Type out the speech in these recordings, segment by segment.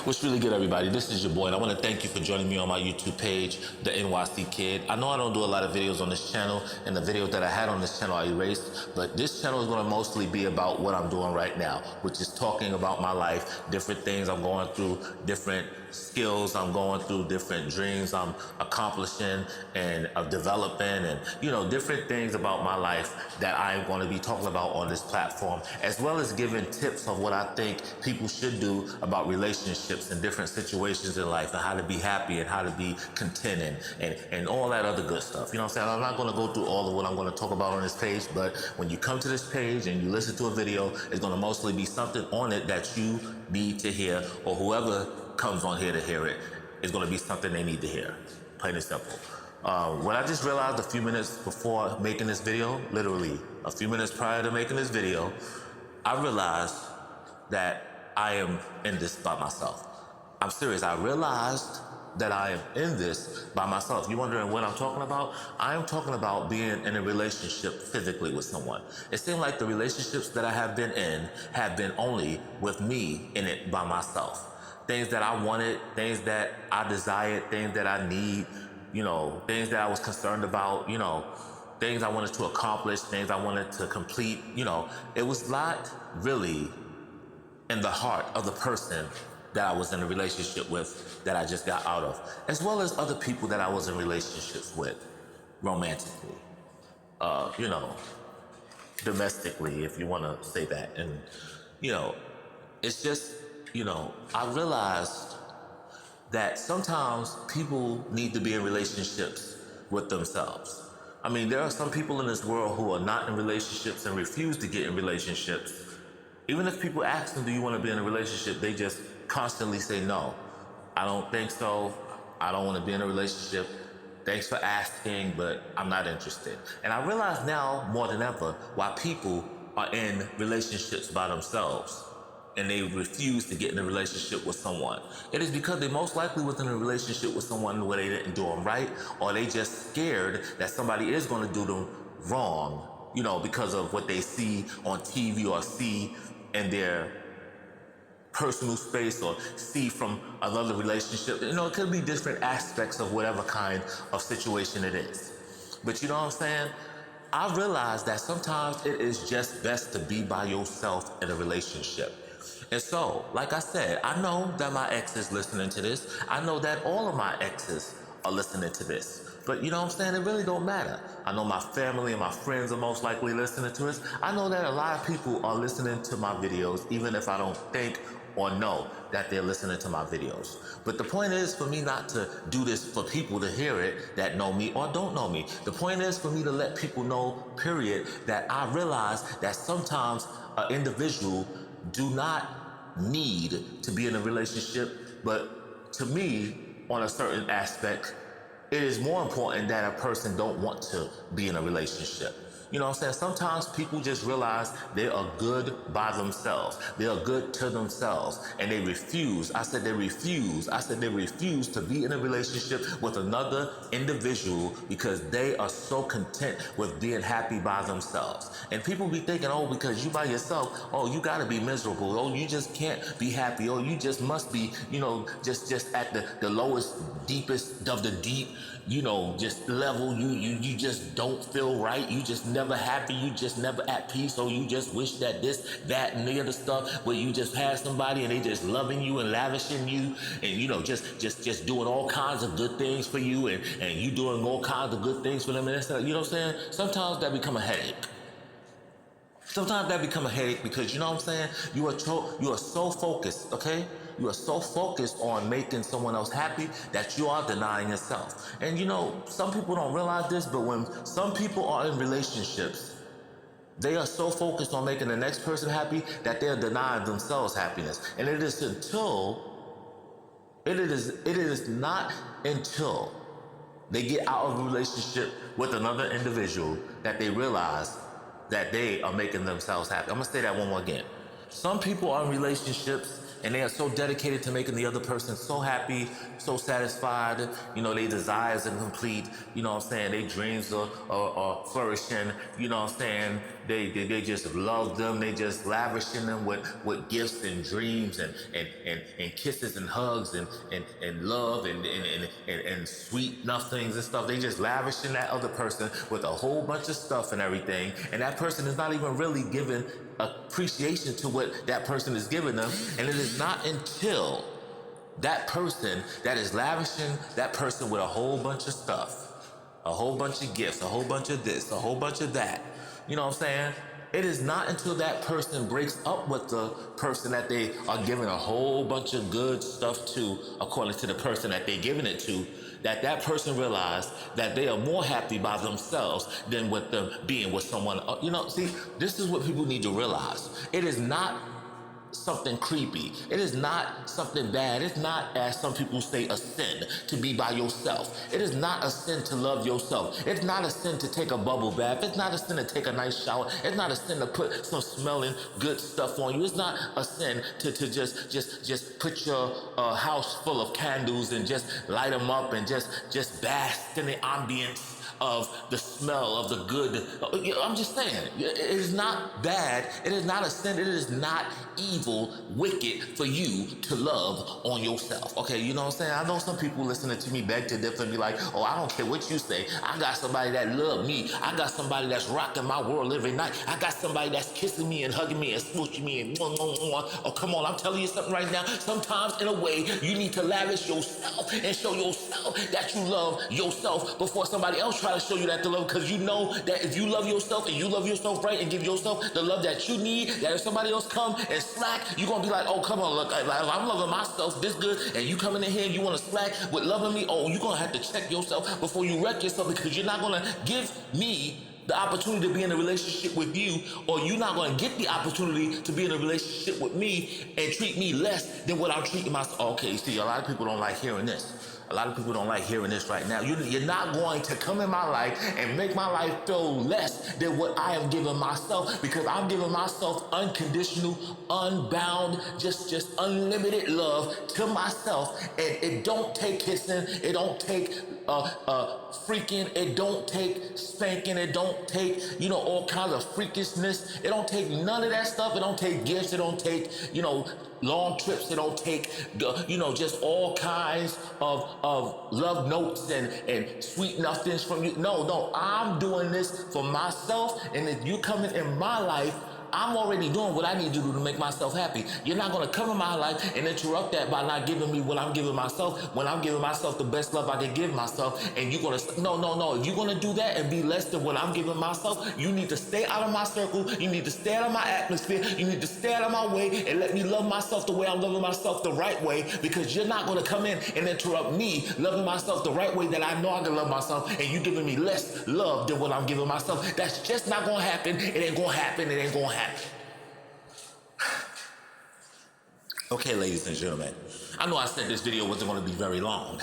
What's really good, everybody? This is your boy, and I want to thank you for joining me on my YouTube page, The-Nyc-Kid. I know I don't do a lot of videos on this channel, and the videos that I had on this channel I erased, but this channel is going to mostly be about what I'm doing right now, which is talking about my life, different things I'm going through, different skills I'm going through, different dreams I'm accomplishing and developing, and different things about my life that I'm going to be talking about on this platform, as well as giving tips of what I think people should do about relationships and different situations in life, and how to be happy and how to be content and all that other good stuff. You know what I'm saying? I'm not going to go through all of what I'm going to talk about on this page, but when you come to this page and you listen to a video, it's going to mostly be something on it that you need to hear, or whoever comes on here to hear it is going to be something they need to hear. Plain and simple. What I just realized a few minutes before making this video, literally a few minutes prior to making this video, I realized that I am in this by myself. I'm serious. I realized that I am in this by myself. You wondering what I'm talking about? I am talking about being in a relationship physically with someone. It seemed like the relationships that I have been in have been only with me in it by myself. Things that I wanted, things that I desired, things that I need, things that I was concerned about, things I wanted to accomplish, things I wanted to complete, it was not really in the heart of the person that I was in a relationship with that I just got out of, as well as other people that I was in relationships with romantically, domestically, if you want to say that. And, it's just, I realized that sometimes people need to be in relationships with themselves. I mean, there are some people in this world who are not in relationships and refuse to get in relationships. Even if people ask them, do you want to be in a relationship, they just constantly say, no, I don't think so. I don't want to be in a relationship. Thanks for asking, but I'm not interested. And I realize now more than ever why people are in relationships by themselves and they refuse to get in a relationship with someone. It is because they most likely was in a relationship with someone where they didn't do them right, or they just scared that somebody is going to do them wrong, because of what they see on TV or see in their personal space or see from another relationship. It could be different aspects of whatever kind of situation it is. But you know what I'm saying? I realize that sometimes it is just best to be by yourself in a relationship. And so, like I said, I know that my ex is listening to this. I know that all of my exes are listening to this. But you know what I'm saying? It really don't matter. I know my family and my friends are most likely listening to this. I know that a lot of people are listening to my videos, even if I don't think or know that they're listening to my videos. But the point is for me not to do this for people to hear it that know me or don't know me. The point is for me to let people know, period, that I realize that sometimes an individual do not need to be in a relationship, but to me, on a certain aspect, it is more important that a person don't want to be in a relationship. You know what I'm saying? Sometimes people just realize they are good by themselves. They are good to themselves. And they refuse. I said they refuse to be in a relationship with another individual because they are so content with being happy by themselves. And people be thinking, oh, because you by yourself, oh, you gotta be miserable. Oh, you just can't be happy. Oh, you just must be, just at the lowest, deepest of the deep, just level. You just don't feel right. You just never happy. You just never at peace. Or you just wish that this, that, and the other stuff where you just had somebody and they just loving you and lavishing you and, just doing all kinds of good things for you and you doing all kinds of good things for them. And you know what I'm saying? Sometimes that become a headache. Sometimes that become a headache because you know what I'm saying? You are so focused, okay? You are so focused on making someone else happy that you are denying yourself. And some people don't realize this, but when some people are in relationships, they are so focused on making the next person happy that they're denying themselves happiness. And it is not until they get out of a relationship with another individual that they realize that they are making themselves happy. I'm gonna say that one more again. Some people are in relationships and they are so dedicated to making the other person so happy, so satisfied, their desires are complete, their dreams are flourishing, they just love them. They just lavishing them with gifts and dreams and kisses and hugs and love and sweet nothings and stuff. They just lavishing that other person with a whole bunch of stuff and everything. And that person is not even really giving appreciation to what that person is giving them. And it is not until that person that is lavishing that person with a whole bunch of stuff, a whole bunch of gifts, a whole bunch of this, a whole bunch of that. You know what I'm saying? It is not until that person breaks up with the person that they are giving a whole bunch of good stuff to, according to the person that they're giving it to, that that person realizes that they are more happy by themselves than with them being with someone. You know, see, this is what people need to realize. It is not something creepy. It is not something bad. It's not, as some people say, a sin to be by yourself. It is not a sin to love yourself. It's not a sin to take a bubble bath. It's not a sin to take a nice shower. It's not a sin to put some smelling good stuff on you. It's not a sin to just put your house full of candles and just light them up and just bask in the ambience of the smell of the good. I'm just saying, it is not bad. It is not a sin. It is not evil, wicked for you to love on yourself. Okay, you know what I'm saying? I know some people listening to me beg to differ and be like, oh, I don't care what you say. I got somebody that love me. I got somebody that's rocking my world every night. I got somebody that's kissing me and hugging me and smooching me and oh, come on, I'm telling you something right now. Sometimes in a way, you need to lavish yourself and show yourself that you love yourself before somebody else try to show you that to love, because you know that if you love yourself and you love yourself right and give yourself the love that you need, that if somebody else come and slack, you're gonna be like, oh, come on, look, I'm loving myself this good, and you coming in here and you want to slack with loving me, oh, you're gonna have to check yourself before you wreck yourself, because you're not gonna give me the opportunity to be in a relationship with you, or you're not going to get the opportunity to be in a relationship with me and treat me less than what I'm treating myself. Okay, see, a lot of people don't like hearing this. A lot of people don't like hearing this right now. You're not going to come in my life and make my life feel less than what I am giving myself, because I'm giving myself unconditional, unbound, just unlimited love to myself. And it don't take kissing. It don't take freaking. It don't take spanking. It don't take, all kinds of freakishness. It don't take none of that stuff. It don't take gifts. It don't take, long trips. It don't take, just all kinds of love notes and sweet nothings from you. No, I'm doing this for myself. And if you coming in my life, I'm already doing what I need to do to make myself happy. You're not going to come in my life and interrupt that by not giving me what I'm giving myself, when I'm giving myself the best love I can give myself. And you're going to, no. If you're going to do that and be less than what I'm giving myself, you need to stay out of my circle. You need to stay out of my atmosphere. You need to stay out of my way and let me love myself the way I'm loving myself the right way, because you're not going to come in and interrupt me loving myself the right way that I know I can love myself, and you giving me less love than what I'm giving myself. That's just not going to happen. It ain't going to happen. It ain't going to happen. Okay, ladies and gentlemen, I know I said this video wasn't going to be very long,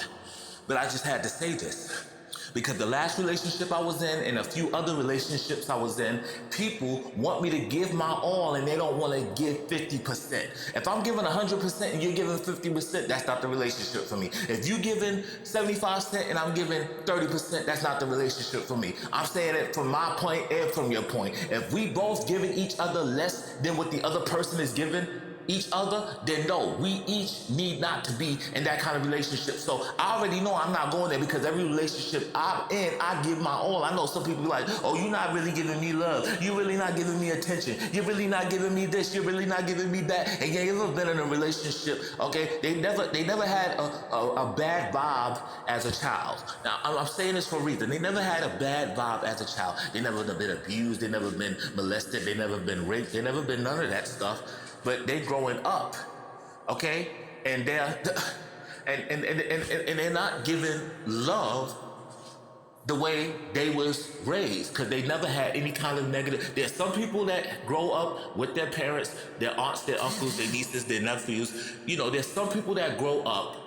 but I just had to say this, because the last relationship I was in and a few other relationships I was in, people want me to give my all and they don't want to give 50%. If I'm giving 100% and you're giving 50%, that's not the relationship for me. If you're giving 75% and I'm giving 30%, that's not the relationship for me. I'm saying it from my point and from your point. If we both giving each other less than what the other person is giving each other, then no, we each need not to be in that kind of relationship. So I already know I'm not going there, because every relationship I'm in, I give my all. I know some people be like, oh, you're not really giving me love. You're really not giving me attention. You're really not giving me this. You're really not giving me that. And you ever been in a relationship, okay? They never had a bad vibe as a child. Now, I'm saying this for a reason. They never had a bad vibe as a child. They never been abused. They never been molested. They never been raped. They never been none of that stuff. But they growing up, okay, and they're and they're not giving love the way they was raised, because they never had any kind of negative. There's some people that grow up with their parents, their aunts, their uncles, their nieces, their nephews. There's some people that grow up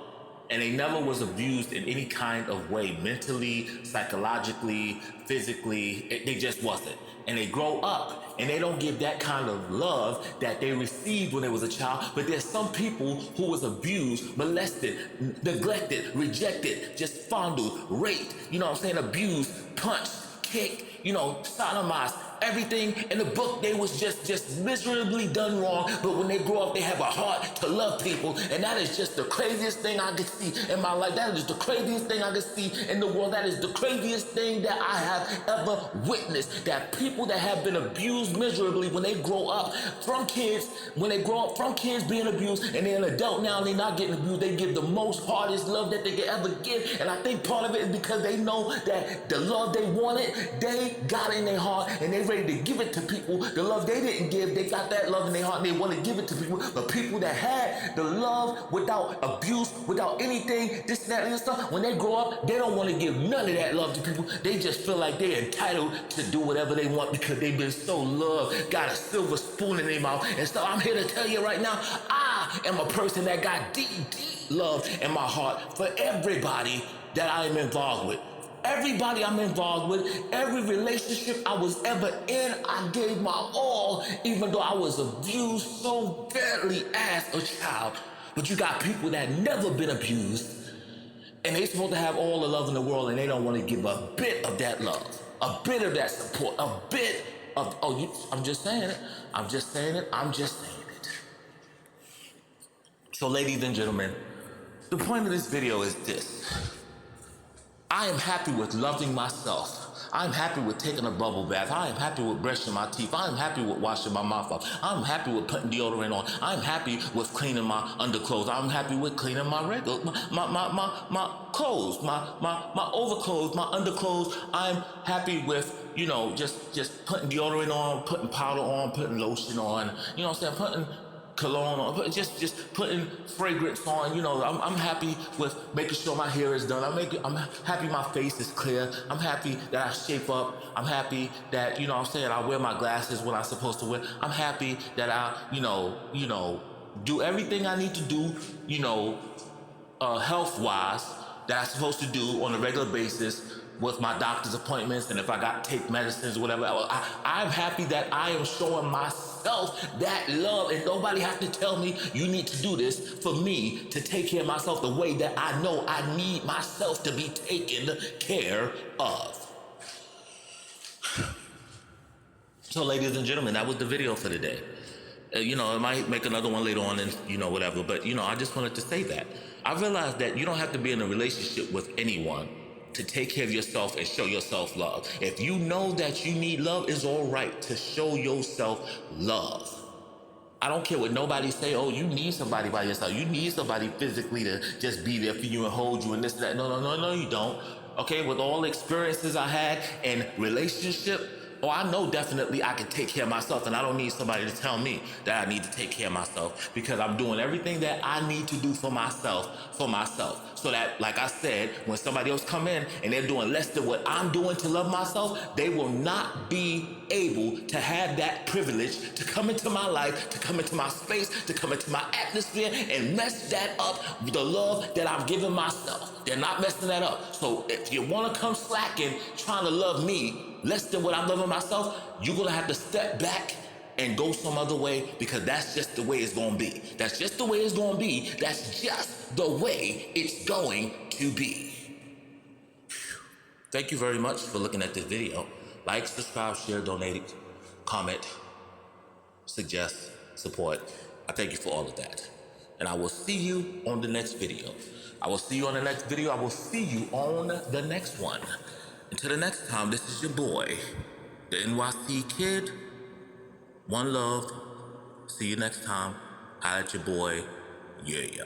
and they never was abused in any kind of way, mentally, psychologically, physically. They just wasn't. And they grow up and they don't give that kind of love that they received when they was a child. But there's some people who was abused, molested, neglected, rejected, just fondled, raped, abused, punched, kicked, sodomized, everything in the book they was just miserably done wrong, but when they grow up they have a heart to love people. And that is just the craziest thing I could see in my life. That is the craziest thing I could see in the world. That is the craziest thing that I have ever witnessed. That people that have been abused miserably when they grow up from kids, when they grow up from kids being abused and they're an adult now and they're not getting abused, they give the most hardest love that they could ever give. And I think part of it is because they know that the love they wanted, they got in their heart and they ready to give it to people. The love they didn't give, they got that love in their heart and they want to give it to people. But people that had the love without abuse, without anything, this and that and this stuff, when they grow up, they don't want to give none of that love to people. They just feel like they're entitled to do whatever they want because they've been so loved, got a silver spoon in their mouth. And so I'm here to tell you right now, I am a person that got deep love in my heart for everybody that I am involved with. Everybody I'm involved with, every relationship I was ever in, I gave my all, even though I was abused so badly as a child. But you got people that never been abused, and they supposed to have all the love in the world, and they don't want to give a bit of that love, a bit of that support, a bit of, I'm just saying it. I'm just saying it. I'm just saying it. So ladies and gentlemen, the point of this video is this. I am happy with loving myself. I'm happy with taking a bubble bath. I am happy with brushing my teeth. I'm happy with washing my mouth off. I'm happy with putting deodorant on. I'm happy with cleaning my underclothes. I'm happy with cleaning my regular, my clothes, my overclothes, my underclothes. I'm happy with, just putting deodorant on, putting powder on, putting lotion on, you know what I'm saying, putting cologne on, just putting fragrance on. I'm happy with making sure my hair is done. I'm happy my face is clear. I'm happy that I shape up. I'm happy that, I wear my glasses when I'm supposed to wear. I'm happy that I, do everything I need to do, health-wise that I'm supposed to do on a regular basis with my doctor's appointments, and if I got to take medicines or whatever. I'm happy that I am showing myself that love, and nobody has to tell me you need to do this for me to take care of myself the way that I know I need myself to be taken care of. So ladies and gentlemen, that was the video for today. I might make another one later on and, whatever, but, I just wanted to say that. I realized that you don't have to be in a relationship with anyone to take care of yourself and show yourself love. If you know that you need love, it's all right to show yourself love. I don't care what nobody say, oh, you need somebody by yourself. You need somebody physically to just be there for you and hold you and this and that. No, you don't. Okay, with all the experiences I had in relationship, I know definitely I can take care of myself, and I don't need somebody to tell me that I need to take care of myself, because I'm doing everything that I need to do for myself. So that, like I said, when somebody else come in and they're doing less than what I'm doing to love myself, they will not be able to have that privilege to come into my life, to come into my space, to come into my atmosphere and mess that up with the love that I'm giving myself. They're not messing that up. So if you want to come slacking, trying to love me less than what I'm loving myself, you're going to have to step back and go some other way, because that's just the way it's going to be. That's just the way it's going to be. That's just the way it's going to be. Thank you very much for looking at this video. Like, subscribe, share, donate, comment, suggest, support. I thank you for all of that. And I will see you on the next video. I will see you on the next video. I will see you on the next one. Until the next time, this is your boy, the The-Nyc-Kid. One love. See you next time. Holla at your boy. Yeah.